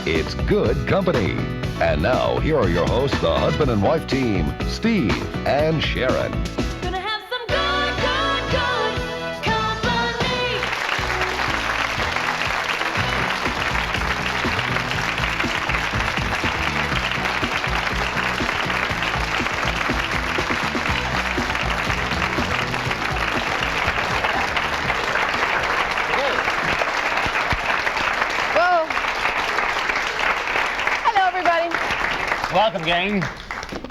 It's good company. And now, here are your hosts, the husband and wife team, Steve and Sharon. Gonna have some good company. Whoa. Hello, everybody. Welcome, gang.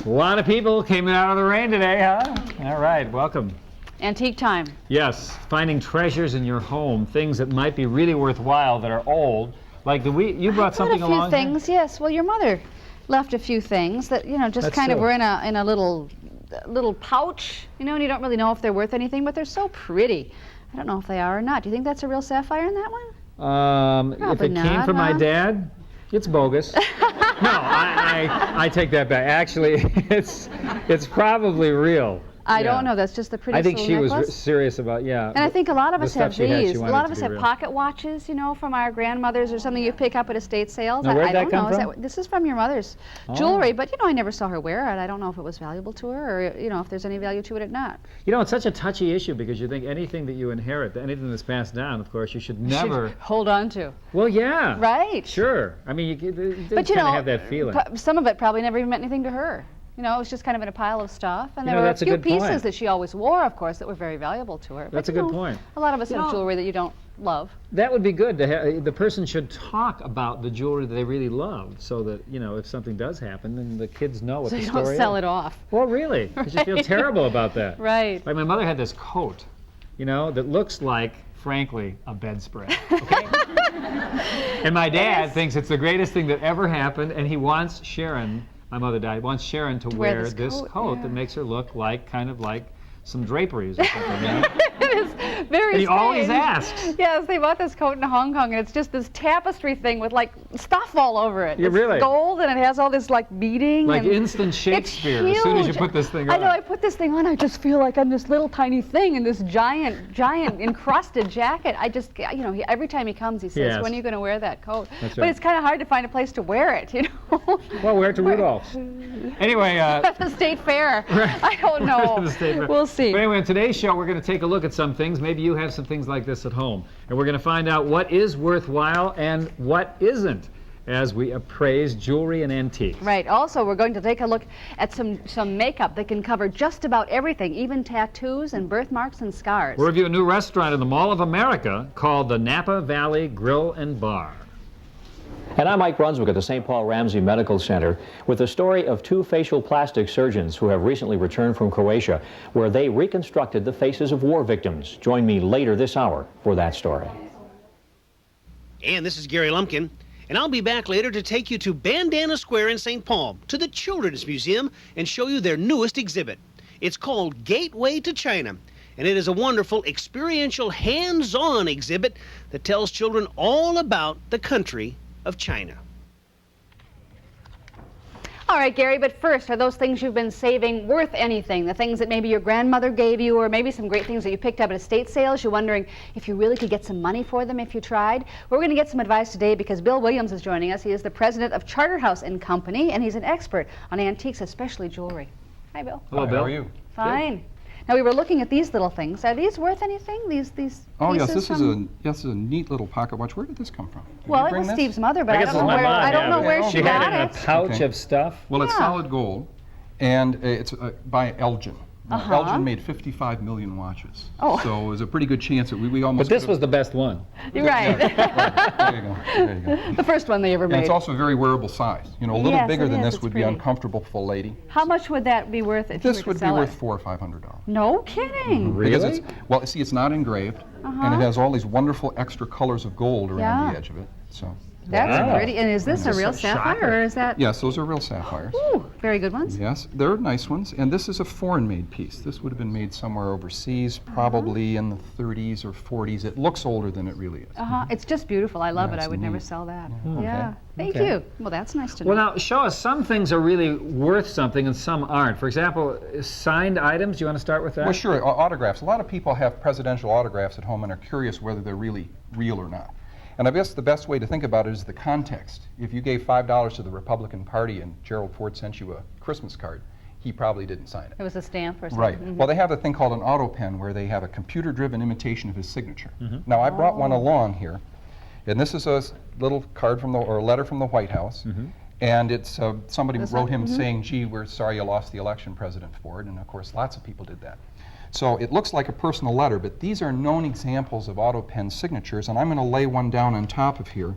A lot of people came out of the rain today, huh? All right, welcome. Antique time. Yes, finding treasures in your home, things that might be really worthwhile that are old. Like you brought something along. A few things, yes. Well, your mother left a few things that, you know, just That's kind of so. were in a little pouch, you know, and you don't really know if they're worth anything, but they're so pretty. I don't know if they are or not. Do you think that's a real sapphire in that one? If Probably it came not, from my huh? dad, it's bogus. No, I take that back. Actually, it's probably real. I Yeah. don't know. That's just the prettiest I think little she was necklace. serious about, yeah. And I think a lot of the us stuff have she had, she these. A wanted lot it of us to be have real. pocket watches, you know, from our grandmothers or something you pick up at estate sales. Now, where'd I that don't come know. Is from? this is from your mother's jewelry, but you know, I never saw her wear it. I don't know if it was valuable to her or, you know, if there's any value to it or not. You know, it's such a touchy issue because you think anything that you inherit, anything that's passed down, of course, you should never. Hold on to. Well, yeah. Right. Sure. I mean, you But you kind know, of have that feeling. some of it probably never even meant anything to her. You know, it was just kind of in a pile of stuff, and You there know, were a that's a few good pieces point. that she always wore, of course, that were very valuable to her. That's But, a you good know, point. A lot of us You have know- jewelry that you don't love. That would be good. The person should talk about the jewelry that they really love, so that, you know, if something does happen, then the kids know what So the you story don't is. sell it off. Well, really, because you feel Right. terrible about that. Right. Like my mother had this coat, you know, that looks like, frankly, a bedspread. Okay? And my dad thinks it's the greatest thing that ever happened, and he wants Sharon, my mother died, wants Sharon to wear wear this this coat, coat yeah. that makes her look like, kind of like some draperies or something. You know? It is very And he always strange. asks. Yes, they bought this coat in Hong Kong, and it's just this tapestry thing with like stuff all over it. Yeah, It's really? gold, and it has all this like beading. Like and instant Shakespeare as soon as you huge. put this thing I on. know. I put this thing on. I just feel like I'm this little tiny thing in this giant encrusted jacket. I just, you know, every time he comes, he says, Yes. "When are you going to wear that coat?" That's But right. it's kind of hard to find a place to wear it, you know. Well, wear it to Rudolph's. Anyway, At the state fair. I don't know. The state fair. We'll see. But anyway, in today's show, we're going to take a look at some things. Maybe you have some things like this at home. And we're going to find out what is worthwhile and what isn't as we appraise jewelry and antiques. Right. Also, we're going to take a look at some makeup that can cover just about everything, even tattoos and birthmarks and scars. We'll review a new restaurant in the Mall of America called the Napa Valley Grill and Bar. And I'm Mike Brunswick at the St. Paul Ramsey Medical Center with the story of two facial plastic surgeons who have recently returned from Croatia, where they reconstructed the faces of war victims. Join me later this hour for that story. And this is Gary Lumpkin, and I'll be back later to take you to Bandana Square in St. Paul, to the Children's Museum, and show you their newest exhibit. It's called Gateway to China, and it is a wonderful, experiential, hands-on exhibit that tells children all about the country of China. All right, Gary, but first, are those things you've been saving worth anything? The things that maybe your grandmother gave you, or maybe some great things that you picked up at estate sales? You're wondering if you really could get some money for them if you tried? We're going to get some advice today because Bill Williams is joining us. He is the president of Charterhouse & Company, and he's an expert on antiques, especially jewelry. Hi, Bill. Hello, Bill. How are you? Fine. Now, we were looking at these little things. Are these worth anything? These Oh yes, pieces this from... is a neat little pocket watch. Where did this come from? Did Well, you it bring was this? Steve's mother, but I guess don't it know was my where. mom, I don't yeah, know but where She she had got it in a it. pouch Okay. of stuff. Well, it's Yeah. solid gold, and it's by Elgin. Now, Uh-huh. Elgin made 55 million watches. Oh. So it was a pretty good chance that we almost. But this could've- was the best one. You're right. There you go. There you go. The first one they ever And made. it's also a very wearable size. You know, a little Yes, bigger it than is. this It's would be pretty. uncomfortable for a lady. How much would that be worth if This you were would to be sell worth it? $400 or $500. No kidding. Because Really? it's it's not engraved, and it has all these wonderful extra colors of gold around Yeah. the edge of it. So That's Wow. pretty. And is this a real sapphire, or is that? yes, those are real sapphires. Ooh, very good ones. Yes, they're nice ones, and this is a foreign-made piece. This would have been made somewhere overseas, probably in the 30s or 40s. It looks older than it really is. It's just beautiful. I love Yeah, it. I it's would never neat. sell that. Okay. Yeah. Thank Okay. you. Well, that's nice to know. Well, now, show us. Some things are really worth something and some aren't. For example, signed items. Do you want to start with that? Well, sure, autographs. A lot of people have presidential autographs at home and are curious whether they're really real or not. And I guess the best way to think about it is the context. If you gave $5 to the Republican Party and Gerald Ford sent you a Christmas card, he probably didn't sign it. It was a stamp or something? Right. Well, they have a thing called an auto pen where they have a computer-driven imitation of his signature. Now, I brought one along here, and this is a little card from or a letter from the White House, and it's somebody wrote him saying, "Gee, we're sorry you lost the election, President Ford," and of course, lots of people did that. So it looks like a personal letter, but these are known examples of auto pen signatures, and I'm going to lay one down on top of here,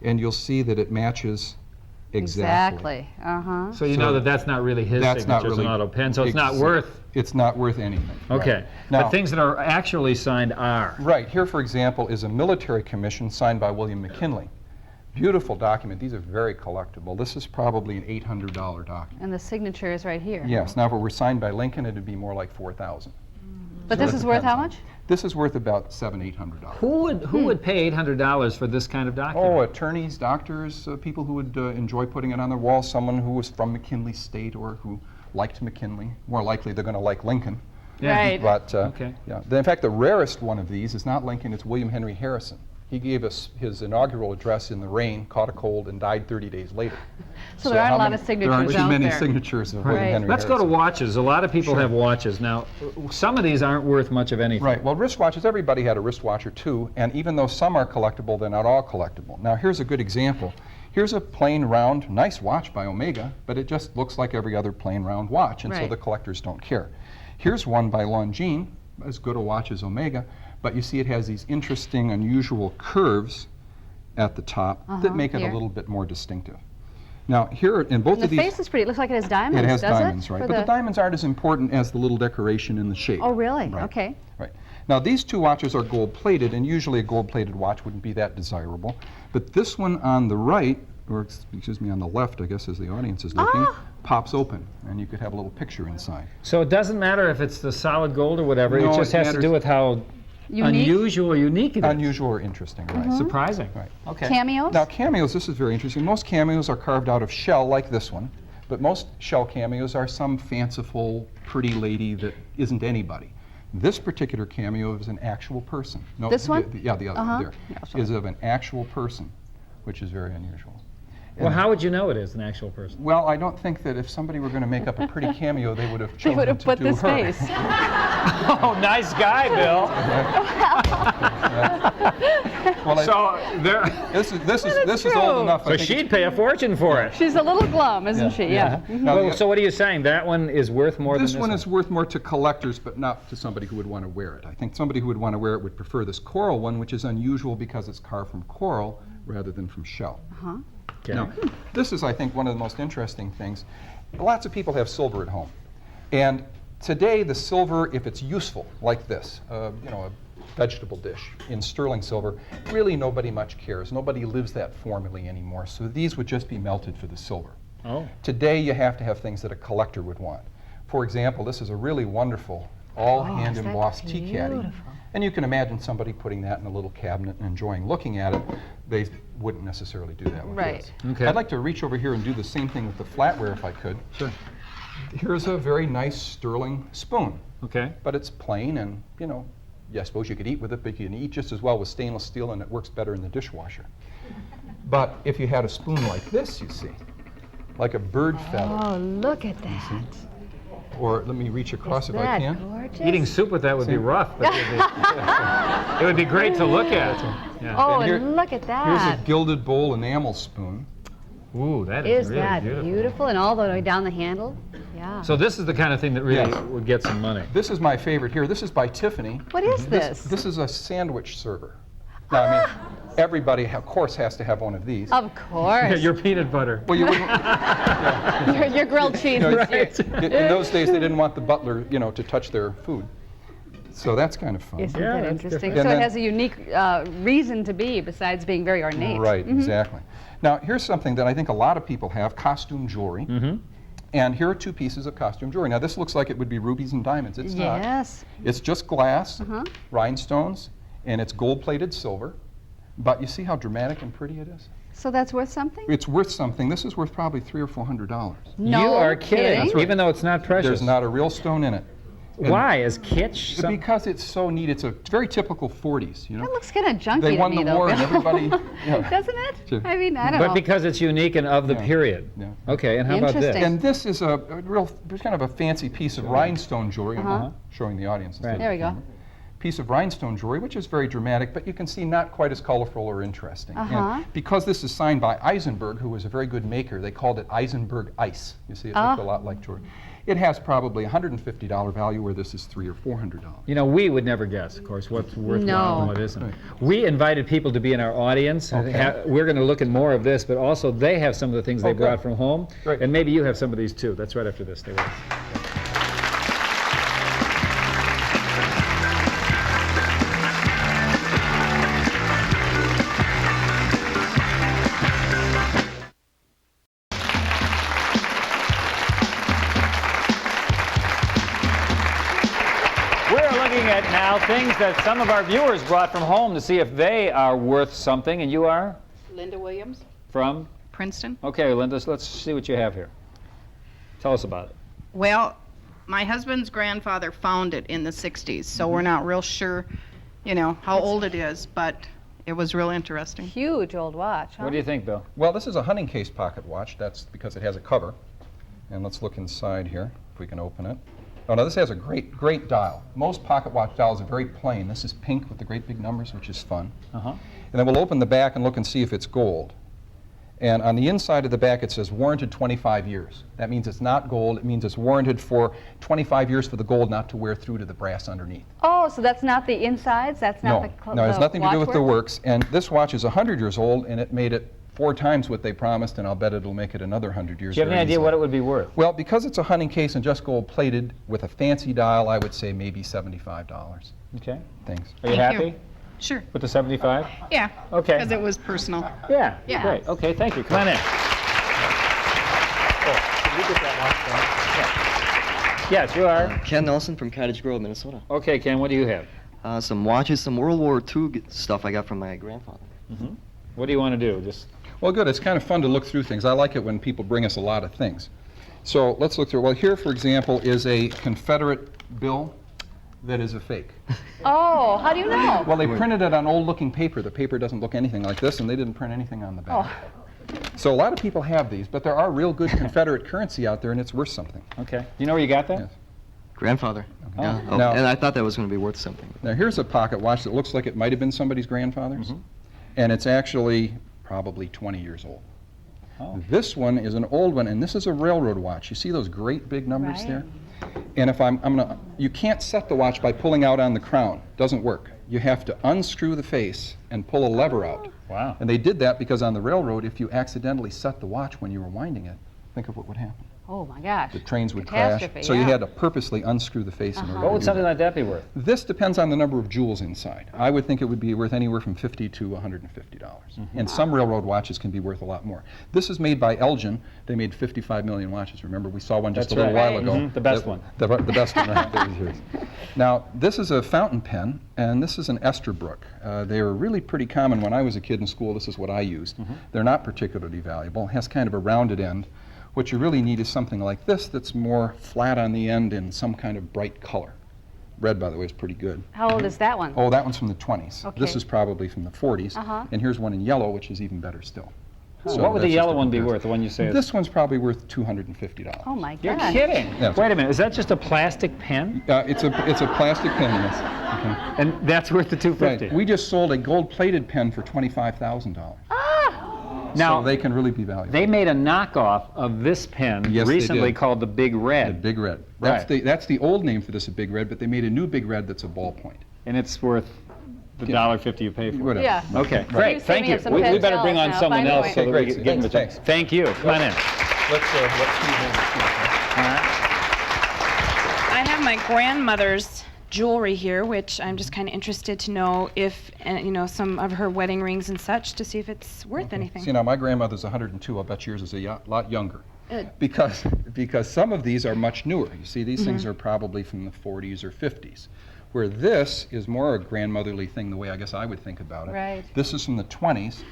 and you'll see that it matches exactly. So you know that that's not really his That's signature, not it's really an auto pen, so it's not worth... It's not worth anything. Okay. Right. Now, But things that are actually signed are. Right. Here, for example, is a military commission signed by William McKinley. Beautiful document. These are very collectible. This is probably an $800 document. And the signature is right here. Yes. Now, if it were signed by Lincoln, it would be more like $4,000. But So this it is worth how depends much? This is worth about $700, $800. Who would pay $800 for this kind of document? Oh, attorneys, doctors, people who would enjoy putting it on their wall, someone who was from McKinley State or who liked McKinley. More likely they're going to like Lincoln. Yeah. Right. But, Okay. yeah. In fact, the rarest one of these is not Lincoln, it's William Henry Harrison. He gave us his inaugural address in the rain, caught a cold, and died 30 days later. So there aren't a lot of There signatures aren't too out many there. signatures of William Right. Henry Let's go to Harrison. watches. A lot of people have watches. Now, some of these aren't worth much of anything. Right. Well, wristwatches, everybody had a wristwatch or two, and even though some are collectible, they're not all collectible. Now, here's a good example. Here's a plain, round, nice watch by Omega, but it just looks like every other plain, round watch, and so Right. the collectors don't care. Here's one by Longines, as good a watch as Omega, but you see it has these interesting, unusual curves at the top that make it here. a little bit more distinctive. Now, here in both And of the these, face is pretty. It looks like it has diamonds, it has does diamonds, it? right? For But the diamonds aren't as important as the little decoration in the shape. Oh, really? Right. Okay. Right. Now, these two watches are gold-plated, and usually a gold-plated watch wouldn't be that desirable. But this one on the right, or excuse me, on the left, I guess, as the audience is looking, pops open, and you could have a little picture inside. So it doesn't matter if it's the solid gold or whatever. No, it just it has to matters- do with how Unique? unusual or unique it is. Unusual or interesting, right? Surprising. Right. Okay. Cameos? Now, cameos, this is very interesting. Most cameos are carved out of shell, like this one, but most shell cameos are some fanciful, pretty lady that isn't anybody. This particular cameo is an actual person. No, This one? Yeah, the other one there. Yeah, sorry. Is of an actual person, which is very unusual. Well, how would you know it is an actual person? Well, I don't think that if somebody were going to make up a pretty cameo, they would have They chosen would have to put do this her. face. Oh, nice guy, Bill. Well, So there. this is true. old enough. I So think she'd pay a fortune for it. She's a little glum, isn't she? Yeah. Now, Well, the- so what are you saying? That one is worth more This than one is worth more to collectors, but not to somebody who would want to wear it. I think somebody who would want to wear it would prefer this coral one, which is unusual because it's carved from coral rather than from shell. Okay. Now, this is, I think, one of the most interesting things. Lots of people have silver at home. And today, the silver, if it's useful, like this, you know, a vegetable dish in sterling silver, really nobody much cares. Nobody lives that formally anymore. So these would just be melted for the silver. Oh. Today, you have to have things that a collector would want. For example, this is a really wonderful, all hand is that embossed tea caddy. beautiful? And you can imagine somebody putting that in a little cabinet and enjoying looking at it. They wouldn't necessarily do that with Right. this. Okay. I'd like to reach over here and do the same thing with the flatware if I could. Sure. Here's a very nice sterling spoon, Okay. but it's plain and, you know, yeah, I suppose you could eat with it, but you can eat just as well with stainless steel and it works better in the dishwasher. But if you had a spoon like this, you see, like a bird feather, Oh, look at that. or let me reach across if I That can. gorgeous. Eating soup with that would be rough, but it would be great to look at. Yeah. Oh, And here- and look at Here's that. a gilded bowl enamel spoon. Ooh, that is Is really that beautiful. beautiful? And all the way down the handle? Yeah. So this is the kind of thing that really Yes. would get some money. This is my favorite here. This is by Tiffany. What is this? This is a sandwich server. Now, I mean, everybody, of course, has to have one of these. Of course. Your peanut butter. Well, you wouldn't, your grilled cheese. you know, is in those days, they didn't want the butler, you know, to touch their food. So that's kind of fun. Isn't Yeah, that that's interesting? different. So And it has a unique reason to be besides being very ornate. Right, exactly. Now, here's something that I think a lot of people have, costume jewelry. And here are two pieces of costume jewelry. Now, this looks like it would be rubies and diamonds. It's not. Yes. It's just glass, rhinestones, and it's gold-plated silver. But you see how dramatic and pretty it is? So that's worth something? It's worth something. This is worth probably $300 or $400. No you are kidding. kidding. Even though it's not precious. There's not a real stone in it. Why? As kitsch? Because it's so neat. It's a very typical 40s, you know. That looks kind of junky They to won me, the though, war and Bill. everybody... Yeah. Doesn't it? Sure. I mean, I don't know. But because it's unique and of the period. Yeah. Okay, and how about this? Interesting. And this is a real, kind of a fancy piece of rhinestone jewelry. I'm showing the audience. instead of There we the go. camera. Piece of rhinestone jewelry, which is very dramatic, but you can see not quite as colorful or interesting. And because this is signed by Eisenberg, who was a very good maker, they called it Eisenberg Ice. You see, it looked a lot like jewelry. It has probably $150 value, where this is $300 or $400. You know, we would never guess, of course, what's worthwhile No. and what isn't. We invited people to be in our audience. We're going to look at more of this, but also they have some of the things they brought from home. Great. And maybe you have some of these too. That's right after this. Stay with us. Now, things that some of our viewers brought from home to see if they are worth something. And you are? Linda Williams, From? Princeton. Okay, Linda, let's see what you have here. Tell us about it. Well, my husband's grandfather found it in the 60s, so we're not real sure, you know, how old it is, but it was real interesting. Huge old watch, huh? What do you think, Bill? Well, this is a hunting case pocket watch. That's because it has a cover. And let's look inside here, if we can open it. Oh, no, this has a great dial. Most pocket watch dials are very plain. This is pink with the great big numbers, which is fun. And then we'll open the back and look and see if it's gold. And on the inside of the back, it says warranted 25 years. That means it's not gold. It means it's warranted for 25 years for the gold not to wear through to the brass underneath. Oh, so that's not the insides? That's not the No, it has nothing to do with the watchwork? works. And this watch is 100 years old, and it made it 4 times what they promised, and I'll bet it'll make it another 100 years. Do you have any very idea easily. what it would be worth? Well, because it's a hunting case and just gold plated with a fancy dial, I would say maybe $75. Okay. Thanks. Are you Thank happy you. Sure. with the 75? Yeah. Okay. Because it was personal. Yeah. Yeah. Great. Okay, thank you. Come on in. Yes, you are. Ken Nelson from Cottage Grove, Minnesota. Okay, Ken, what do you have? Some watches, some World War II stuff I got from my grandfather. What do you want to do? Just Well, good. It's kind of fun to look through things. I like it when people bring us a lot of things. So let's look through. Well, here, for example, is a Confederate bill that is a fake. Oh, how do you know? Well, they printed it on old-looking paper. The paper doesn't look anything like this, and they didn't print anything on the back. So a lot of people have these, but there are real good Confederate currency out there, and it's worth something. okay. Do you know where you got that? Yes. Grandfather. Yeah. Oh, Now- and I thought that was going to be worth something. Now, here's a pocket watch that looks like it might have been somebody's grandfather's, and it's actually probably 20 years old. Oh. This one is an old one, and this is a railroad watch. You see those great big numbers Right. there? And if you can't set the watch by pulling out on the crown. Doesn't work. You have to unscrew the face and pull a lever out. Wow. And they did that because on the railroad, if you accidentally set the watch when you were winding it, think of what would happen. Oh, my gosh. The trains would crash. Catastrophe, So you yeah. had to purposely unscrew the face in order What to would do something that. like that be worth? This depends on the number of jewels inside. I would think it would be worth anywhere from $50 to $150. And some railroad watches can be worth a lot more. This is made by Elgin. They made 55 million watches. Remember, we saw one just That's a little right. while ago. Mhm, the best one. The best one, right? There is yours. Now, this is a fountain pen, and this is an Esterbrook. They were really pretty common when I was a kid in school. This is what I used. They're not particularly valuable. It has kind of a rounded end. What you really need is something like this that's more flat on the end in some kind of bright color. Red, by the way, is pretty good. How old is that one? Oh, that one's from the 20s. This Okay. is probably from the 40s. And here's one in yellow, which is even better still. So What would the that's just yellow a one be comparison. worth, the one you say? is- This one's probably worth $250. Oh, my You're gosh. kidding. Yeah. Wait a minute. Is that just a plastic pen? It's a plastic pen, yes. And that's worth the $250. Right. We just sold a gold-plated pen for $25,000. Now, So they can really be valuable. they made a knockoff of this pen Yes, they recently did. called the Big The Red. Big Red. Right. That's the old name for this, a Big Red, but they made a new Big Red that's a ballpoint. And it's worth the $1.50 you pay for it. Whatever. Yeah. Okay, You're great. Thank saving you. us some We pen better bring shells on now, someone finally. else so that we Okay, can great. get them. Thanks. Thank you. Come on in. Let's Steve All right. I have my grandmother's jewelry here, which I'm just kind of interested to know if, you know, some of her wedding rings and such, to see if it's worth anything. See, now my grandmother's 102. I'll bet yours is a lot younger. Good. Because some of these are much newer. You see, these things are probably from the 40s or 50s, where this is more a grandmotherly thing, the way I guess I would think about it. Right. This is from the 20s,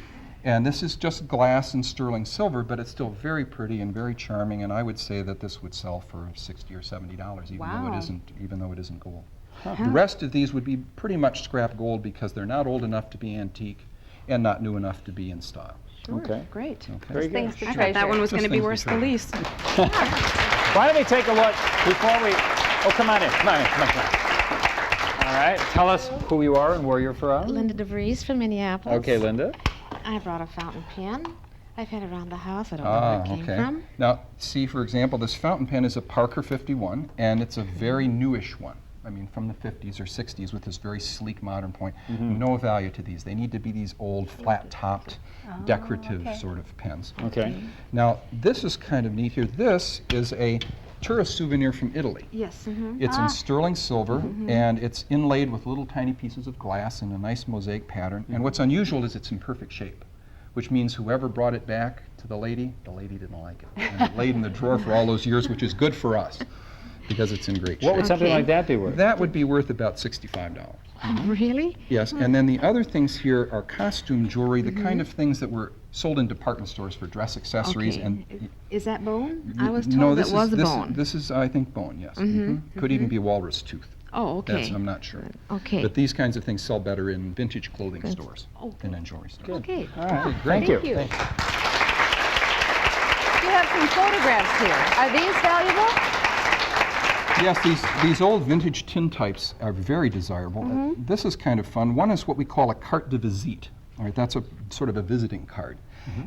And this is just glass and sterling silver, but it's still very pretty and very charming, and I would say that this would sell for $60 or $70, even though it isn't gold. The rest of these would be pretty much scrap gold because they're not old enough to be antique and not new enough to be in style. Sure. Okay. Great. Okay. Very good. I thought that one was going to be worse the least. Why don't we take a look before we... Oh, come on in. Come on in. Come on, come on. All right. Tell us who you are and where you're from. Linda DeVries from Minneapolis. Okay, Linda. I brought a fountain pen. I've had it around the house. I don't know where it came from. Now, see, for example, this fountain pen is a Parker 51, and it's a very newish one. I mean, from the 50s or 60s with this very sleek modern point. No value to these. They need to be these old, flat-topped, decorative sort of pens. Okay. Now, this is kind of neat here. This is a tourist souvenir from Italy. Yes. It's in sterling silver, and it's inlaid with little tiny pieces of glass in a nice mosaic pattern. And what's unusual is it's in perfect shape, which means whoever brought it back to the lady didn't like it. And it laid in the drawer for all those years, which is good for us, because it's in great shape. What would something like that be worth? That would be worth about $65. Really? Yes, and then the other things here are costume jewelry, the kind of things that were sold in department stores for dress accessories. Okay. And Is that bone? I was told no, it was bone. This is, I think, bone, yes. Could even be walrus tooth. Oh, okay. I'm not sure. Okay. But these kinds of things sell better in vintage clothing stores than in jewelry stores. Okay. All right. Great. Thank you. You have some photographs here. Are these valuable? Yes, these old vintage tin types are very desirable. This is kind of fun. One is what we call a carte de visite. All right, that's a sort of a visiting card.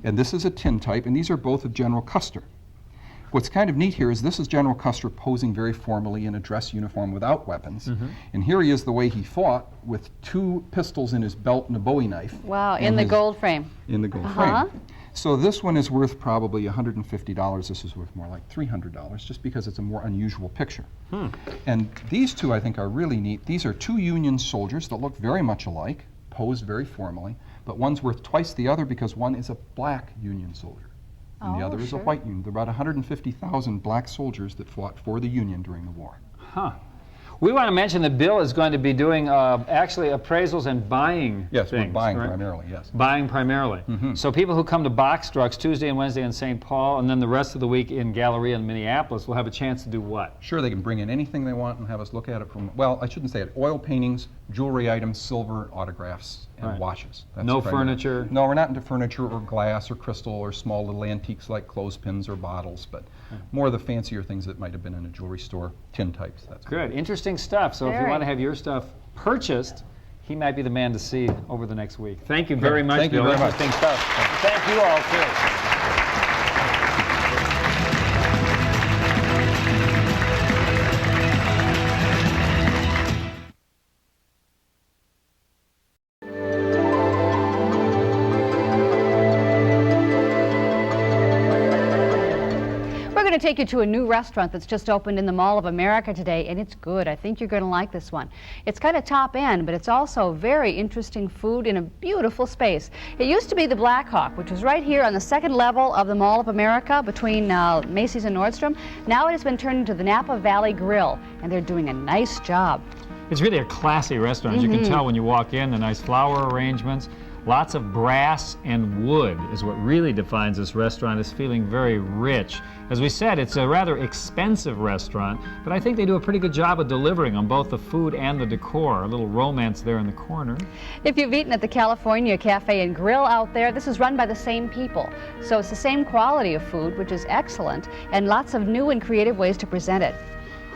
And this is a tin type, and these are both of General Custer. What's kind of neat here is this is General Custer posing very formally in a dress uniform without weapons. And here he is the way he fought, with 2 pistols in his belt and a Bowie knife. Wow, in the gold frame. In the gold frame. So this one is worth probably $150. This is worth more like $300, just because it's a more unusual picture. And these two, I think, are really neat. These are 2 Union soldiers that look very much alike, posed very formally, but one's worth twice the other because one is a black Union soldier, and the other is a white Union. There are about 150,000 black soldiers that fought for the Union during the war. We want to mention that Bill is going to be doing actually appraisals and buying Yes, things, we're buying right? primarily, yes. Buying primarily. So people who come to Box Trucks Tuesday and Wednesday in St. Paul, and then the rest of the week in Galleria in Minneapolis, will have a chance to do what? Sure, they can bring in anything they want and have us look at it from, well, I shouldn't say it, oil paintings, jewelry items, silver, autographs, and watches. That's No primarily. furniture? No, we're not into furniture or glass or crystal or small little antiques like clothespins or bottles, but more of the fancier things that might have been in a jewelry store, tin types. That's Good, interesting stuff. So if you want to have your stuff purchased, he might be the man to see over the next week. Thank you very much, Thank you Bill. very much. Interesting stuff. Thank you all, too. We're going to take you to a new restaurant that's just opened in the Mall of America today, and it's good. I think you're going to like this one. It's kind of top end, but it's also very interesting food in a beautiful space. It used to be the Black Hawk, which was right here on the 2nd level of the Mall of America between Macy's and Nordstrom. Now it has been turned into the Napa Valley Grill, and they're doing a nice job. It's really a classy restaurant. As you can tell when you walk in, the nice flower arrangements. Lots of brass and wood is what really defines this restaurant. It's feeling very rich. As we said, it's a rather expensive restaurant, but I think they do a pretty good job of delivering on both the food and the decor. A little romance there in the corner. If you've eaten at the California Cafe and Grill out there, this is run by the same people. So it's the same quality of food, which is excellent, and lots of new and creative ways to present it.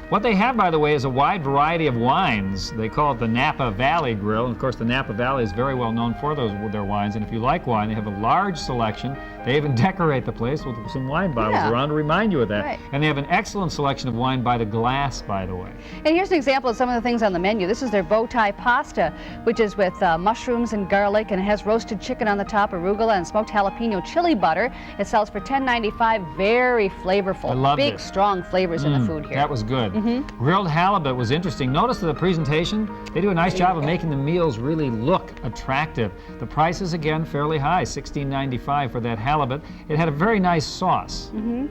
What they have, by the way, is a wide variety of wines. They call it the Napa Valley Grill. And of course, the Napa Valley is very well known for their wines. And if you like wine, they have a large selection. They even decorate the place with some wine bottles around to remind you of that. Right. And they have an excellent selection of wine by the glass, by the way. And here's an example of some of the things on the menu. This is their bow tie pasta, which is with mushrooms and garlic, and it has roasted chicken on the top, arugula, and smoked jalapeno chili butter. It sells for $10.95. Very flavorful. I love Big, it. strong flavors in the food here. That was good. Grilled halibut was interesting. Notice the presentation. They do a nice job of making the meals really look attractive. The price is, again, fairly high, $16.95 for that halibut. halibut. It had a very nice sauce. And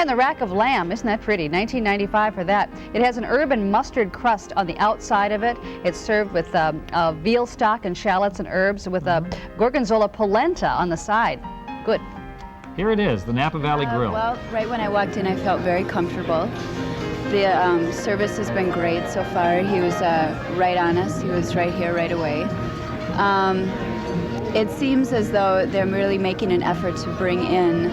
the rack of lamb, isn't that pretty? $19.95 for that. It has an herb and mustard crust on the outside of it. It's served with veal stock and shallots and herbs with a gorgonzola polenta on the side. Good. Here it is, the Napa Valley Grill. Well, right when I walked in, I felt very comfortable. The service has been great so far. He was right on us. He was right here right away. It seems as though they're really making an effort to bring in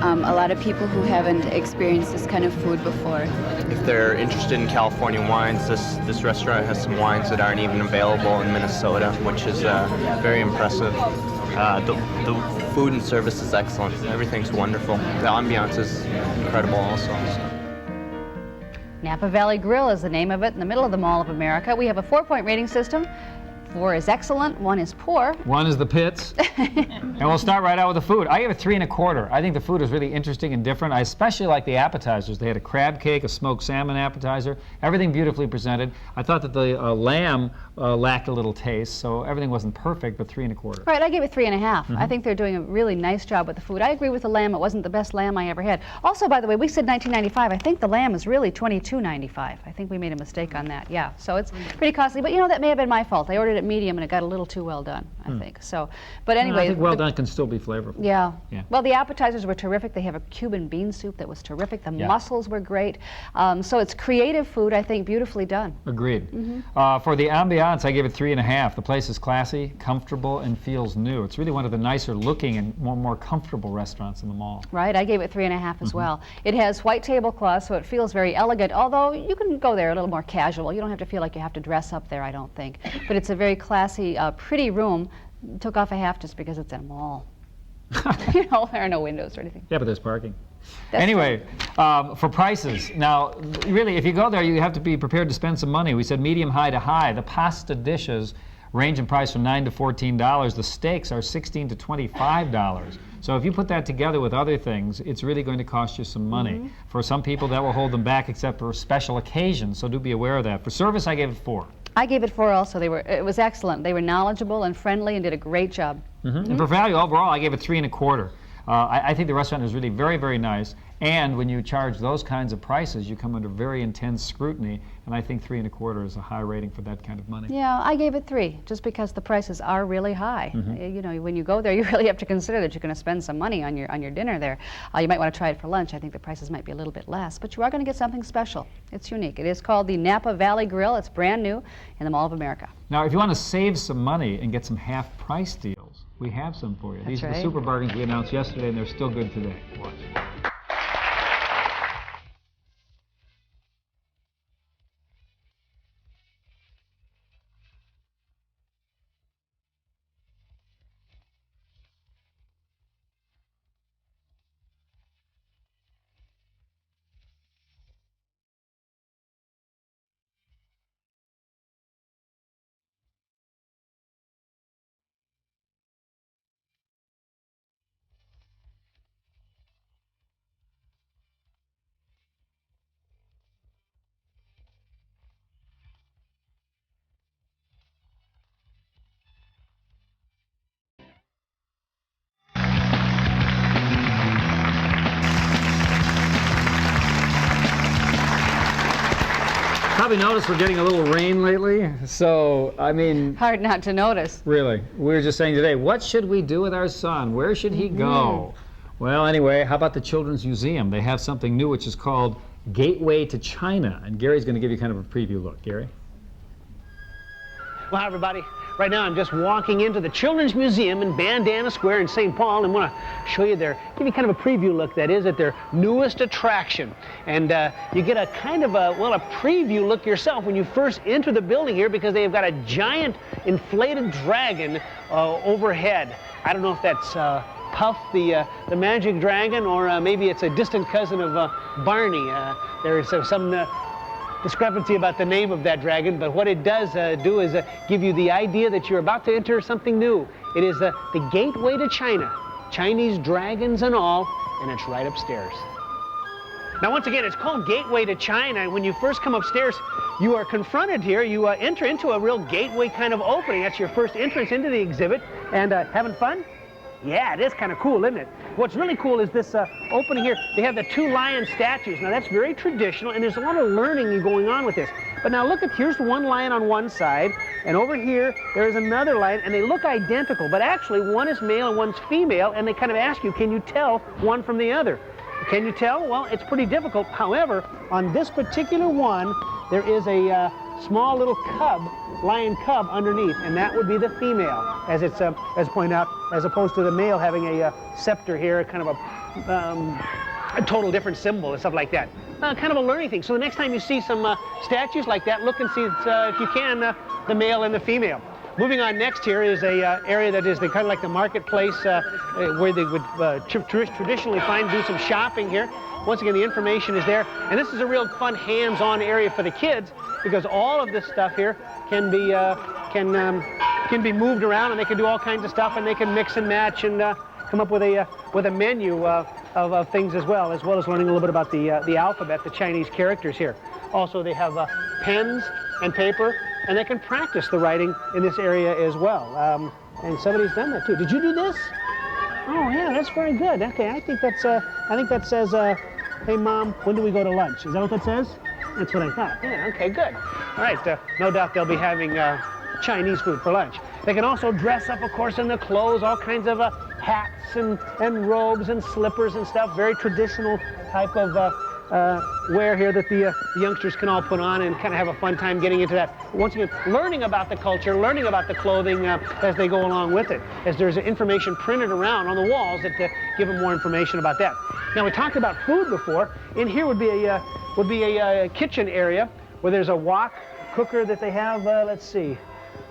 a lot of people who haven't experienced this kind of food before. If they're interested in California wines, this restaurant has some wines that aren't even available in Minnesota, which is very impressive. The food and service is excellent. Everything's wonderful. The ambiance is incredible also. Napa Valley Grill is the name of it, in the middle of the Mall of America. We have a 4-point rating system. 4 is excellent, 1 is poor. 1 is the pits. And we'll start right out with the food. I gave it 3 1/4. I think the food is really interesting and different. I especially like the appetizers. They had a crab cake, a smoked salmon appetizer, everything beautifully presented. I thought that the lamb lacked a little taste, so everything wasn't perfect, but 3 1/4. Right, I gave it 3 1/2. I think they're doing a really nice job with the food. I agree with the lamb. It wasn't the best lamb I ever had. Also, by the way, we said $19.95. I think the lamb is really $22.95. I think we made a mistake on that. Yeah, so it's pretty costly. But you know, that may have been my fault. I ordered it medium and it got a little too well done, I think. So, but anyway. I think well done can still be flavorful. Yeah. Well, the appetizers were terrific. They have a Cuban bean soup that was terrific. The mussels were great. So it's creative food, I think, beautifully done. Agreed. For the ambiance, I gave it 3 1/2. The place is classy, comfortable, and feels new. It's really one of the nicer looking and more comfortable restaurants in the mall. Right, I gave it 3 1/2 as well. It has white tablecloth, so it feels very elegant, although you can go there a little more casual. You don't have to feel like you have to dress up there, I don't think. But it's a very classy, pretty room. Took off a half just because it's in a mall. You know, there are no windows or anything. Yeah, but there's parking. Anyway, for prices, now, really, if you go there, you have to be prepared to spend some money. We said medium, high to high. The pasta dishes range in price from $9 to $14. The steaks are $16 to $25. So if you put that together with other things, it's really going to cost you some money. For some people, that will hold them back except for special occasions, so do be aware of that. For service, I gave it 4. I gave it 4 also. It was excellent. They were knowledgeable and friendly and did a great job. And for value overall, I gave it 3 1/4. I think the restaurant is really very, very nice. And when you charge those kinds of prices, you come under very intense scrutiny. And I think 3 1/4 is a high rating for that kind of money. Yeah, I gave it 3, just because the prices are really high. You know, when you go there, you really have to consider that you're going to spend some money on your dinner there. You might want to try it for lunch. I think the prices might be a little bit less, but you are going to get something special. It's unique. It is called the Napa Valley Grill. It's brand new in the Mall of America. Now, if you want to save some money and get some half-price deals, we have some for you. That's These are right. the super bargains we announced yesterday, and they're still good today. Watch. Probably noticed we're getting a little rain lately, so I mean... Hard not to notice. Really. We were just saying today, what should we do with our son? Where should he go? Well, anyway, how about the Children's Museum? They have something new which is called Gateway to China, and Gary's going to give you kind of a preview look. Gary? Well, hi, everybody. Right now, I'm just walking into the Children's Museum in Bandana Square in St. Paul, and I want to show you give you kind of a preview look, that is, at their newest attraction. And you get a kind of a preview look yourself when you first enter the building here, because they've got a giant inflated dragon overhead. I don't know if that's Puff, the magic dragon, or maybe it's a distant cousin of Barney. There is some discrepancy about the name of that dragon, but what it does do is give you the idea that you're about to enter something new. It is the gateway to China, Chinese dragons and all, and it's right upstairs. Now, once again, it's called Gateway to China, and when you first come upstairs, you are confronted here. You enter into a real gateway kind of opening. That's your first entrance into the exhibit. And having fun? Yeah, it is kind of cool, isn't it? What's really cool is this opening here. They have the 2 lion statues. Now that's very traditional, and there's a lot of learning going on with this. But now look at, here's one lion on one side, and over here there's another lion, and they look identical, but actually one is male and one's female, and they kind of ask you, can you tell one from the other? Can you tell? Well, it's pretty difficult. However, on this particular one, there is a small little cub, lion cub underneath, and that would be the female, as it's as pointed out, as opposed to the male having a scepter here, kind of a total different symbol and stuff like that. Kind of a learning thing. So the next time you see some statues like that, look and see if you can the male and the female. Moving on next here is a area that is kind of like the marketplace where they would traditionally do some shopping here. Once again, the information is there, and this is a real fun hands-on area for the kids because all of this stuff here can be moved around, and they can do all kinds of stuff, and they can mix and match and come up with a menu of things as well as learning a little bit about the alphabet, the Chinese characters here. Also, they have pens and paper, and they can practice the writing in this area as well. And somebody's done that too. Did you do this? Oh yeah, that's very good. Okay, I think that says, hey Mom, when do we go to lunch? Is that what that says? That's what I thought. Yeah, okay, good. All right, no doubt they'll be having Chinese food for lunch. They can also dress up, of course, in the clothes, all kinds of hats and robes and slippers and stuff. Very traditional type of wear here that the youngsters can all put on and kind of have a fun time getting into that. Once again, learning about the culture, learning about the clothing as they go along with it, as there's information printed around on the walls that give them more information about that. Now, we talked about food before. In here would be a kitchen area where there's a wok cooker that they have. Let's see.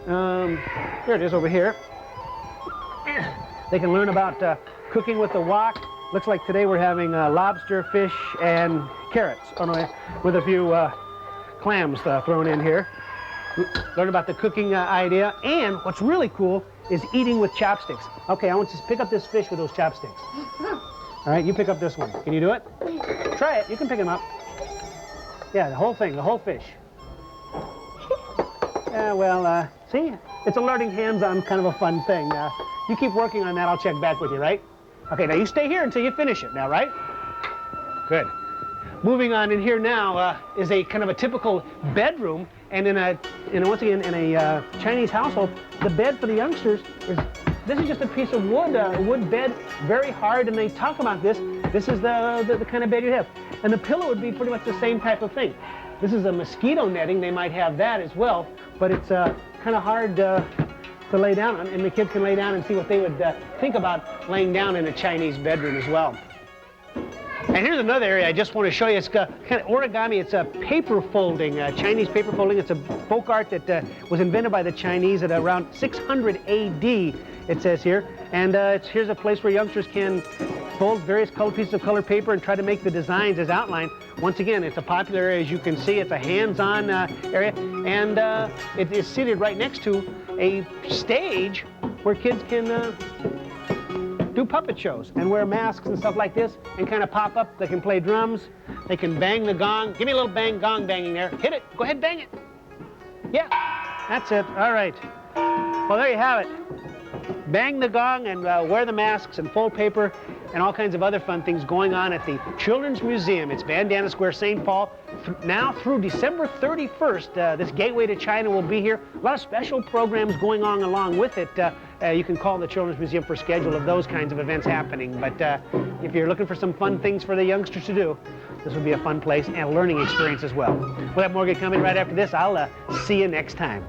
There it is over here. They can learn about cooking with the wok. Looks like today we're having lobster, fish, and carrots, with a few clams thrown in here. Learn about the cooking idea, and what's really cool is eating with chopsticks. Okay, I want you to pick up this fish with those chopsticks. All right, you pick up this one. Can you do it? Try it. You can pick him up. Yeah, the whole thing, the whole fish. Well, see, it's a learning hands-on kind of a fun thing. You keep working on that. I'll check back with you, right? Okay, now you stay here until you finish it now, right? Good. Moving on in here now is a kind of a typical bedroom, and once again in a Chinese household, the bed for the youngsters this is just a piece of wood, a wood bed, very hard, and they talk about this. This is the kind of bed you have, and the pillow would be pretty much the same type of thing. This is a mosquito netting. They might have that as well, but it's kind of hard to lay down on, and the kids can lay down and see what they would think about laying down in a Chinese bedroom as well. And here's another area I just want to show you. It's kind of origami. It's a paper folding, Chinese paper folding. It's a folk art that was invented by the Chinese at around 600 AD, it says here. And here's a place where youngsters can fold various colored pieces of colored paper and try to make the designs as outlined. Once again, it's a popular area, as you can see. It's a hands-on area, and it is seated right next to a stage where kids can do puppet shows and wear masks and stuff like this and kind of pop up. They can play drums. They can bang the gong. Give me a little gong banging there. Hit it. Go ahead, bang it. Yeah, that's it. All right. Well, there you have it. Bang the gong and wear the masks and fold paper and all kinds of other fun things going on at the Children's Museum. It's Bandana Square, St. Paul. Now through December 31st, this Gateway to China will be here. A lot of special programs going on along with it. You can call the Children's Museum for a schedule of those kinds of events happening. But if you're looking for some fun things for the youngsters to do, this would be a fun place and a learning experience as well. We'll have more good coming right after this. I'll see you next time.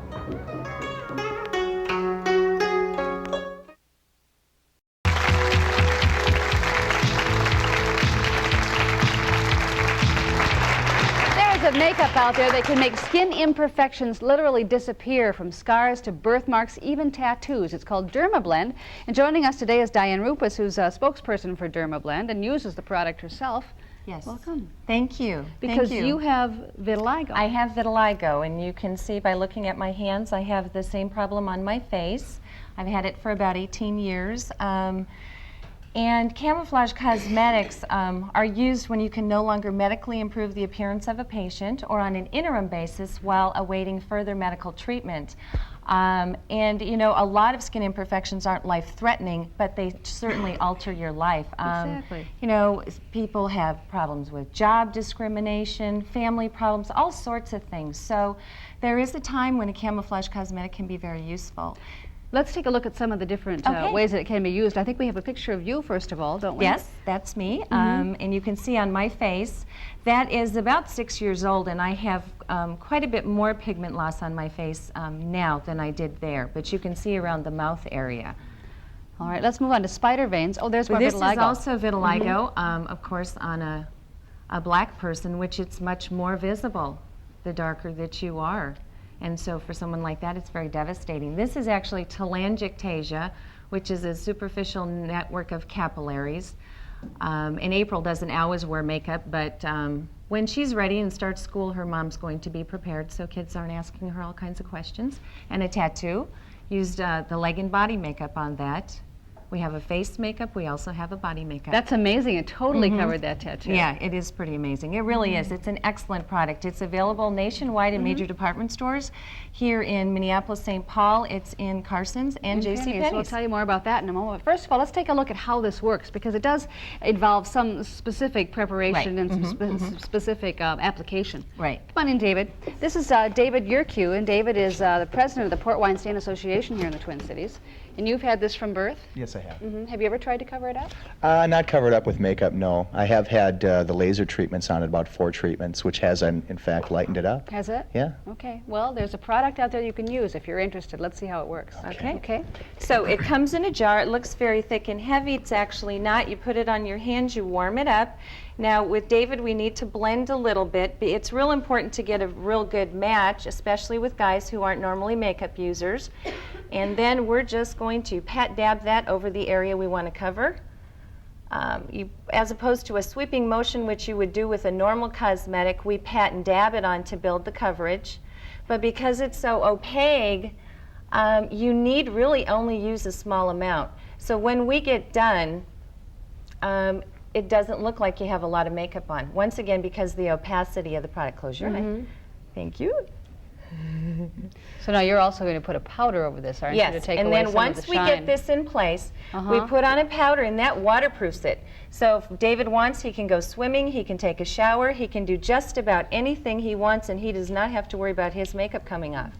Makeup out there that can make skin imperfections literally disappear, from scars to birthmarks, even tattoos. It's called Dermablend. And joining us today is Diane Rupus, who's a spokesperson for Dermablend and uses the product herself. Yes. Welcome. Thank you. Because Thank you have vitiligo. I have vitiligo, and you can see by looking at my hands, I have the same problem on my face. I've had it for about 18 years. And camouflage cosmetics are used when you can no longer medically improve the appearance of a patient or on an interim basis while awaiting further medical treatment. And you know, a lot of skin imperfections aren't life-threatening, but they certainly alter your life. Exactly. You know, people have problems with job discrimination, family problems, all sorts of things. So there is a time when a camouflage cosmetic can be very useful. Let's take a look at some of the different ways that it can be used. I think we have a picture of you, first of all, don't we? Yes, that's me. And you can see on my face, that is about 6 years old, and I have quite a bit more pigment loss on my face now than I did there. But you can see around the mouth area. All right, let's move on to spider veins. Oh, there's more This vitiligo. is also vitiligo, of course, on a black person, which it's much more visible the darker that you are. And so for someone like that, it's very devastating. This is actually telangiectasia, which is a superficial network of capillaries. And April doesn't always wear makeup, but when she's ready and starts school, her mom's going to be prepared so kids aren't asking her all kinds of questions. And a tattoo. Used the leg and body makeup on that. We have a face makeup. We also have a body makeup. That's amazing. It totally covered that tattoo. Yeah, it is pretty amazing. It really is. It's an excellent product. It's available nationwide in major department stores. Here in Minneapolis, St. Paul, it's in Carson's and JCPenney's. So we'll tell you more about that in a moment. First of all, let's take a look at how this works, because it does involve some specific preparation and some specific application. Right. Come on in, David. This is David Yerkew, and David is the president of the Port Wine Stain Association here in the Twin Cities. And you've had this from birth? Yes, I have. Have you ever tried to cover it up? Not covered up with makeup, no. I have had the laser treatments on it, about 4 treatments, which has, in fact, lightened it up. Has it? Yeah. Okay. Well, there's a product out there you can use if you're interested. Let's see how it works. Okay. Okay. So it comes in a jar. It looks very thick and heavy. It's actually not. You put it on your hands, you warm it up. Now with David, we need to blend a little bit. It's real important to get a real good match, especially with guys who aren't normally makeup users. And then we're just going to pat dab that over the area we want to cover. As opposed to a sweeping motion, which you would do with a normal cosmetic, we pat and dab it on to build the coverage. But because it's so opaque, you need really only use a small amount. So when we get done, it doesn't look like you have a lot of makeup on. Once again, because of the opacity of the product. Close your eye. Thank you. So now you're also going to put a powder over this, aren't you, to take and away then some once of the we shine? get this in place, we put on a powder and that waterproofs it. So if David wants, he can go swimming, he can take a shower, he can do just about anything he wants, and he does not have to worry about his makeup coming off.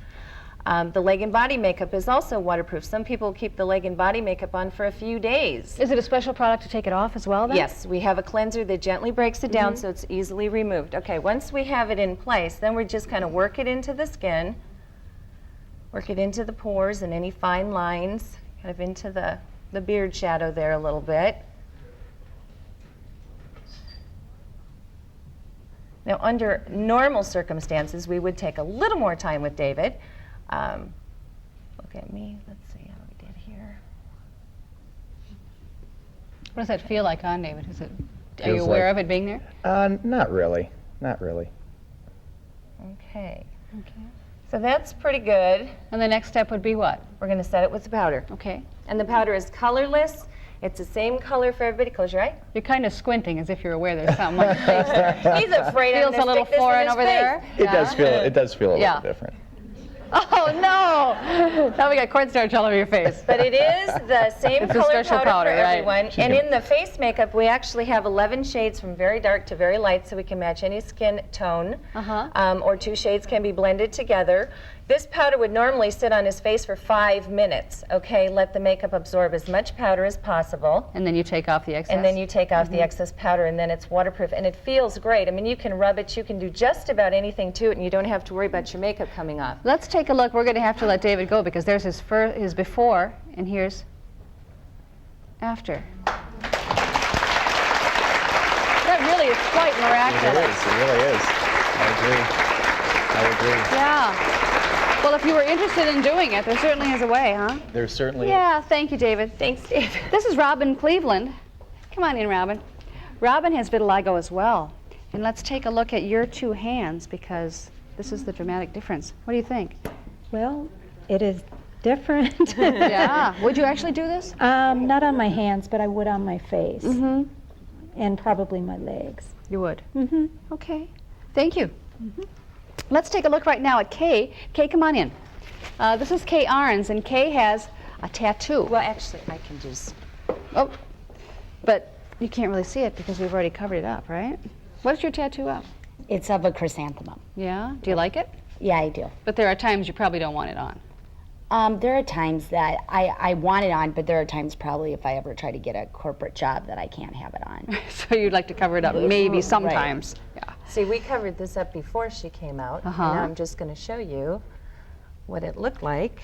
The leg and body makeup is also waterproof. Some people keep the leg and body makeup on for a few days. Is it a special product to take it off as well then? Yes, we have a cleanser that gently breaks it down so it's easily removed. Okay, once we have it in place, then we just kind of work it into the skin, work it into the pores and any fine lines, kind of into the beard shadow there a little bit. Now, under normal circumstances, we would take a little more time with David. Look at me. Let's see how we did here. What does that feel like on David? Is it? Are you Feels aware like- of it being there? Not really. Not really. Okay. So that's pretty good. And the next step would be what? We're going to set it with the powder. Okay. And the powder is colorless. It's the same color for everybody. Close your eye. You're kind of squinting as if you're aware there's something on your face there. He's afraid Feels I'm a going to little stick this in foreign his over face. there. It does feel a Yeah. little different. Oh no! Now we got cornstarch all over your face. But it is the same It's a color special powder for right. everyone. And in the face makeup, we actually have 11 shades from very dark to very light, so we can match any skin tone. Or 2 shades can be blended together. This powder would normally sit on his face for 5 minutes. Okay, let the makeup absorb as much powder as possible. And then you take off the excess. And then you take off the excess powder, and then it's waterproof. And it feels great. I mean, you can rub it, you can do just about anything to it, and you don't have to worry about your makeup coming off. Let's take a look. We're going to have to let David go because there's his before, and here's after. That really is quite miraculous. It really is. I agree. Yeah. Well, if you were interested in doing it, there certainly is a way, huh? There certainly Yeah, thank you, David. Thanks, David. This is Robin Cleveland. Come on in, Robin. Robin has vitiligo as well. And let's take a look at your 2 hands because this is the dramatic difference. What do you think? Well, it is different. Yeah. Would you actually do this? Not on my hands, but I would on my face. And probably my legs. You would? Okay. Thank you. Let's take a look right now at Kay. Kay, come on in. This is Kay Arns, and Kay has a tattoo. Well, actually, I can just... Oh, but you can't really see it because we've already covered it up, right? What's your tattoo of? It's of a chrysanthemum. Yeah? Do you like it? Yeah, I do. But there are times you probably don't want it on. There are times that I want it on, but there are times probably if I ever try to get a corporate job that I can't have it on. So you'd like to cover it up maybe sometimes. Right. Yeah. See, we covered this up before she came out, and now I'm just going to show you what it looked like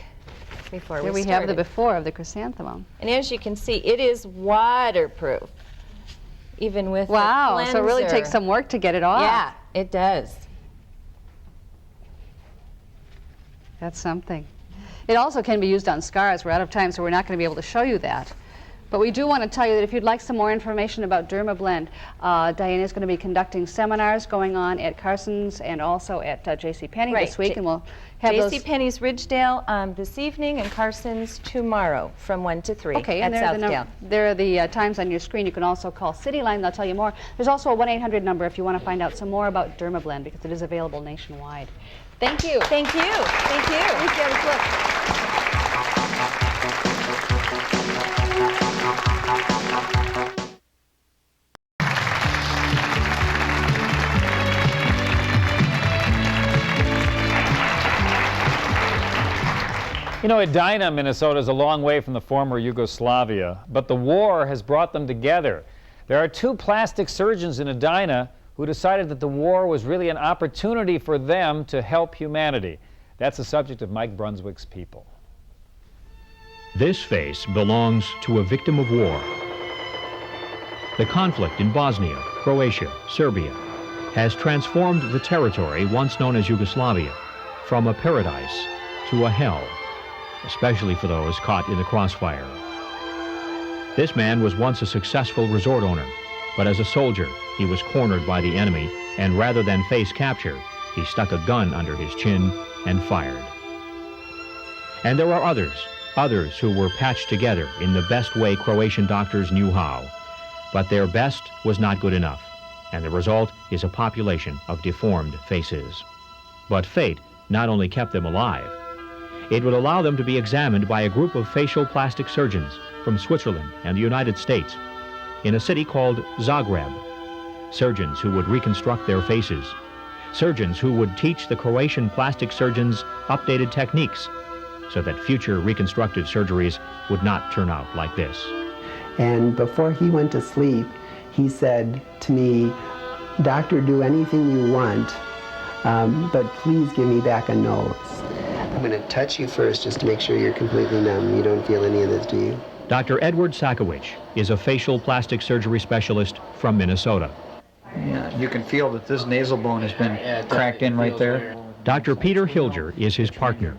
before Here we we started. have the before of the chrysanthemum. And as you can see, it is waterproof, even with wow, the so it really cleanser. takes some work to get it off. Yeah, it does. That's something. It also can be used on scars. We're out of time, so we're not going to be able to show you that. But we do want to tell you that if you'd like some more information about DermaBlend, Diane is going to be conducting seminars going on at Carson's and also at JCPenney this week, and we'll have those. JCPenney's Ridgedale this evening and Carson's tomorrow from 1 to 3 Okay, at and Southdale. there are the times on your screen. You can also call CityLine. They'll tell you more. There's also a 1-800 number if you want to find out some more about DermaBlend because it is available nationwide. Thank you. Thank you. Thank you. Please give us a look. You know, Edina, Minnesota is a long way from the former Yugoslavia, but the war has brought them together. There are two plastic surgeons in Edina who decided that the war was really an opportunity for them to help humanity. That's the subject of Mike Brunswick's People. This face belongs to a victim of war. The conflict in Bosnia, Croatia, Serbia has transformed the territory once known as Yugoslavia from a paradise to a hell, especially for those caught in the crossfire. This man was once a successful resort owner, but as a soldier, he was cornered by the enemy, and rather than face capture, he stuck a gun under his chin and fired. And there are others who were patched together in the best way Croatian doctors knew how. But their best was not good enough, and the result is a population of deformed faces. But fate not only kept them alive, it would allow them to be examined by a group of facial plastic surgeons from Switzerland and the United States in a city called Zagreb. Surgeons who would reconstruct their faces. Surgeons who would teach the Croatian plastic surgeons updated techniques so that future reconstructive surgeries would not turn out like this. And before he went to sleep, he said to me, "Doctor, do anything you want, but please give me back a nose." I'm going to touch you first just to make sure you're completely numb. You don't feel any of this, do you? Dr. Edward Sakowicz is a facial plastic surgery specialist from Minnesota. Yeah, you can feel that this nasal bone has been cracked in right there. Dr. Peter Hilger is his partner.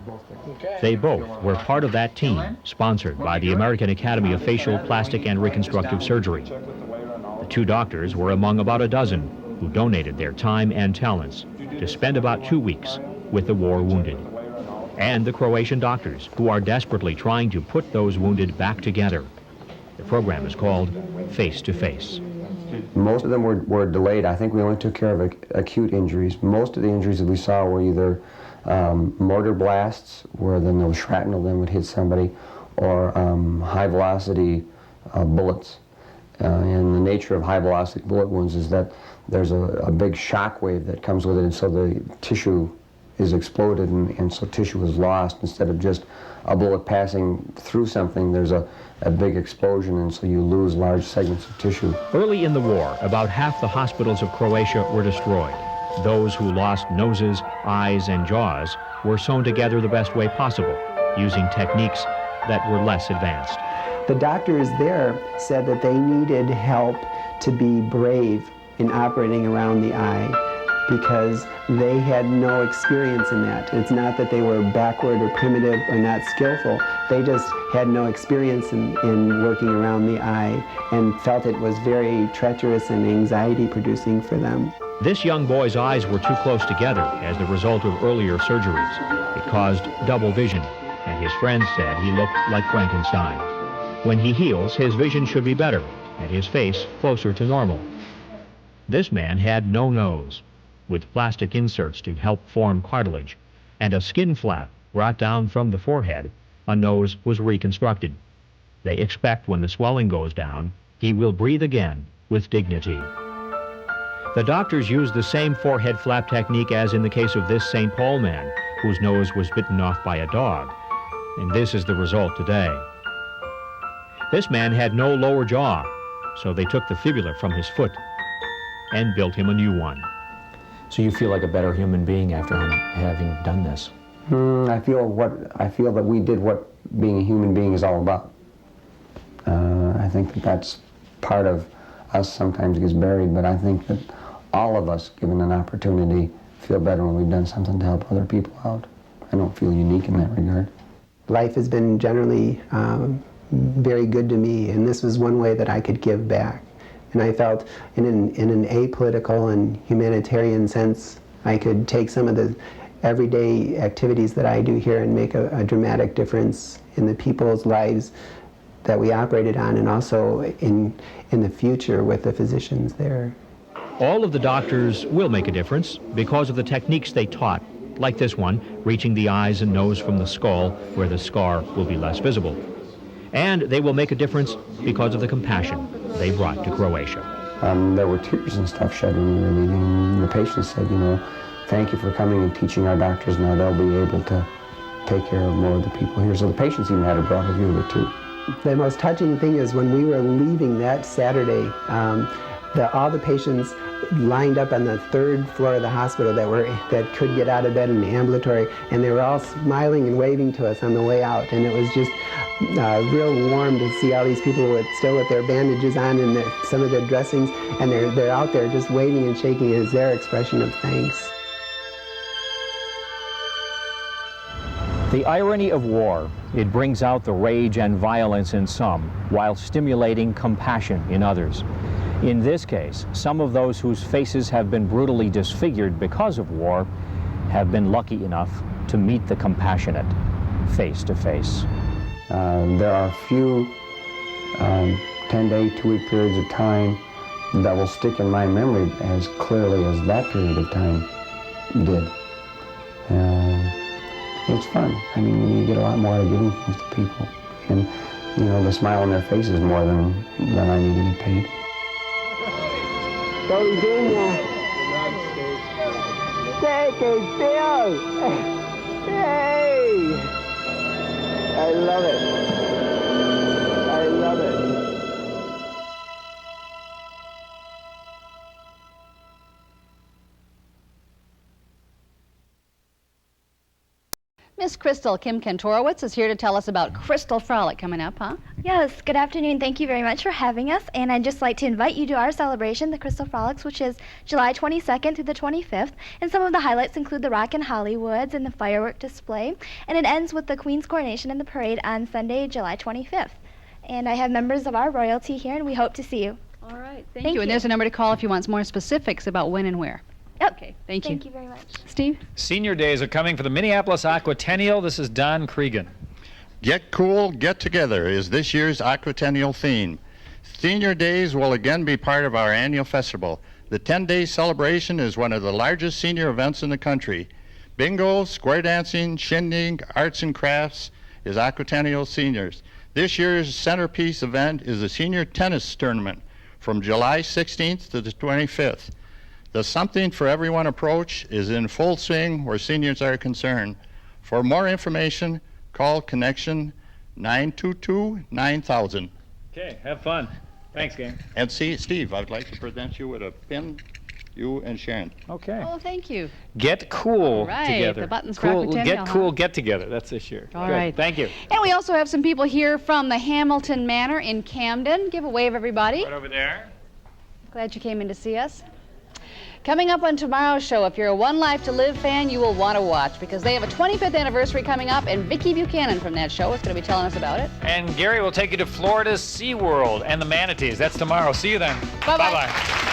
They both were part of that team sponsored by the American Academy of Facial, Plastic, and Reconstructive Surgery. The two doctors were among about a dozen who donated their time and talents to spend about 2 weeks with the war wounded. And the Croatian doctors who are desperately trying to put those wounded back together. The program is called Face to Face. Most of them were delayed. I think we only took care of acute injuries. Most of the injuries that we saw were either mortar blasts, where then there was shrapnel then would hit somebody, or high velocity bullets. And the nature of high velocity bullet wounds is that there's a big shock wave that comes with it, and so the tissue is exploded, and so tissue is lost. Instead of just a bullet passing through something, there's a big explosion, and so you lose large segments of tissue. Early in the war, about half the hospitals of Croatia were destroyed. Those who lost noses, eyes, and jaws were sewn together the best way possible, using techniques that were less advanced. The doctors there said that they needed help to be brave in operating around the eye, because they had no experience in that. It's not that they were backward or primitive or not skillful. They just had no experience in working around the eye and felt it was very treacherous and anxiety-producing for them. This young boy's eyes were too close together as the result of earlier surgeries. It caused double vision, and his friends said he looked like Frankenstein. When he heals, his vision should be better, and his face closer to normal. This man had no nose, with plastic inserts to help form cartilage, and a skin flap brought down from the forehead, a nose was reconstructed. They expect when the swelling goes down, he will breathe again with dignity. The doctors used the same forehead flap technique as in the case of this St. Paul man, whose nose was bitten off by a dog. And this is the result today. This man had no lower jaw, so they took the fibula from his foot and built him a new one. So you feel like a better human being after having done this? I feel that we did what being a human being is all about. I think that that's part of us sometimes gets buried, but I think that all of us, given an opportunity, feel better when we've done something to help other people out. I don't feel unique in that regard. Life has been generally very good to me, and this was one way that I could give back. And I felt in an apolitical and humanitarian sense, I could take some of the everyday activities that I do here and make a dramatic difference in the people's lives that we operated on, and also in the future with the physicians there. All of the doctors will make a difference because of the techniques they taught, like this one, reaching the eyes and nose from the skull where the scar will be less visible. And they will make a difference because of the compassion they brought to Croatia. There were tears and stuff shed when we were leaving. The patients said, you know, thank you for coming and teaching our doctors. Now they'll be able to take care of more of the people here. So the patients even had a broader view of it too. The most touching thing is when we were leaving that Saturday, all the patients lined up on the 3rd floor of the hospital that could get out of bed in the ambulatory, and they were all smiling and waving to us on the way out. And it was just real warm to see all these people still with their bandages on and some of their dressings, and they're out there just waving and shaking as their expression of thanks. The irony of war, it brings out the rage and violence in some, while stimulating compassion in others. In this case, some of those whose faces have been brutally disfigured because of war have been lucky enough to meet the compassionate face to face. There are few 10-day, 2-week periods of time that will stick in my memory as clearly as that period of time did. It's fun. I mean, you get a lot more out of giving things to people. And, you know, the smile on their face is more than I need to get paid. Take it still! Hey! I love it. I love it. Miss Crystal Kim Kantorowicz is here to tell us about Crystal Frolic coming up, huh? Yes, good afternoon. Thank you very much for having us. And I'd just like to invite you to our celebration, the Crystal Frolics, which is July 22nd through the 25th. And some of the highlights include the Rockin' Hollywoods and the firework display. And it ends with the Queen's coronation and the parade on Sunday, July 25th. And I have members of our royalty here, and we hope to see you. All right. Thank you. And there's a number to call if you want more specifics about when and where. Yep. Okay, thank you. Thank you very much. Steve? Senior days are coming for the Minneapolis Aquatennial. This is Don Cregan. Get Cool, Get Together is this year's Aquatennial theme. Senior days will again be part of our annual festival. The 10-day celebration is one of the largest senior events in the country. Bingo, square dancing, shindig, arts and crafts is Aquatennial seniors. This year's centerpiece event is the senior tennis tournament from July 16th to the 25th. The Something for Everyone approach is in full swing where seniors are concerned. For more information, call Connection 922-9000. Okay, have fun. Thanks, gang. And see, Steve, I'd like to present you with a pin, you and Sharon. Okay. Oh, thank you. Get cool All right, together. the buttons for cool, Aquatennial, Get cool, huh? get together. That's this year. All Good. right. Thank you. And we also have some people here from the Hamilton Manor in Camden. Give a wave, everybody. Right over there. Glad you came in to see us. Coming up on tomorrow's show, if you're a One Life to Live fan, you will want to watch because they have a 25th anniversary coming up, and Vicki Buchanan from that show is going to be telling us about it. And Gary will take you to Florida's SeaWorld and the manatees. That's tomorrow. See you then. Bye-bye. Bye-bye.